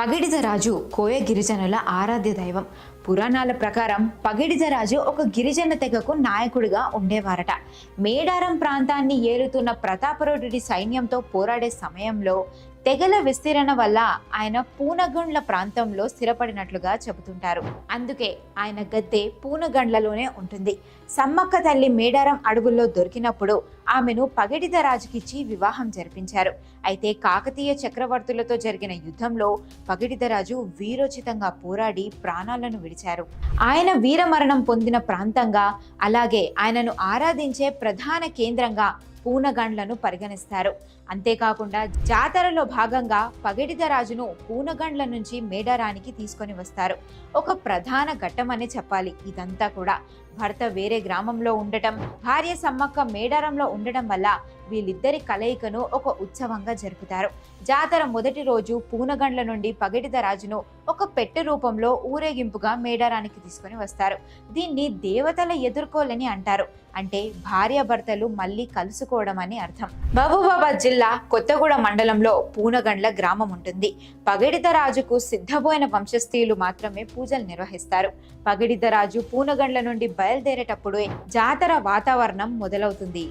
పగిడిదరాజు కోయ గిరిజనుల ఆరాధ్య దైవం. పురాణాల ప్రకారం పగిడిదరాజు ఒక గిరిజన తెగకు నాయకుడిగా ఉండేవారట. మేడారం ప్రాంతాన్ని ఏలుతున్న ప్రతాపరుడి సైన్యంతో పోరాడే సమయంలో తెగల విస్తీరణ వల్ల ఆయన పూనగండ్ల ప్రాంతంలో స్థిరపడినట్లుగా చెబుతుంటారు. అందుకే ఆయన గద్దె పూనగండ్లలోనే ఉంటుంది. సమ్మక్క తల్లి మేడారం అడవుల్లో దొరికినప్పుడు ఆమెను పగిడిదరాజుకిచ్చి వివాహం జరిపించారు. అయితే కాకతీయ చక్రవర్తులతో జరిగిన యుద్ధంలో పగిడిదరాజు వీరోచితంగా పోరాడి ప్రాణాలను విడిచారు. ఆయన వీరమరణం పొందిన ప్రాంతంగా, అలాగే ఆయనను ఆరాధించే ప్రధాన కేంద్రంగా పూనగండ్లను పరిగణిస్తారు. అంతేకాకుండా జాతరలో భాగంగా పగిడిదరాజును పూనగండ్ల నుంచి మేడారానికి తీసుకొని వస్తారు. ఒక ప్రధాన ఘట్టమని చెప్పాలి ఇదంతా కూడా. భర్త వేరే గ్రామంలో ఉండటం, భార్య సమ్మక్క మేడారంలో ఉండడం వల్ల వీళ్ళిద్దరి కలయికను ఒక ఉత్సవంగా జరుపుతారు. జాతర మొదటి రోజు పూనగండ్ల నుండి పగిడిదరాజును ఒక పెట్టె రూపంలో ఊరేగింపుగా మేడారానికి తీసుకొని వస్తారు. దీన్ని దేవతల ఎదుర్కోలని అంటారు. అంటే భార్యాభర్తలు మళ్ళీ కలుసుకోవడం అని అర్థం. మహబూబాబాద్ జిల్లా కొత్తగూడ మండలంలో పూనగండ్ల గ్రామం ఉంటుంది. పగిడిదరాజుకు సిద్ధపోయిన వంశస్థీయులు మాత్రమే పూజలు నిర్వహిస్తారు. పగిడిదరాజు పూనగండ్ల నుండి బయలుదేరేటప్పుడు జాతర వాతావరణం మొదలవుతుంది.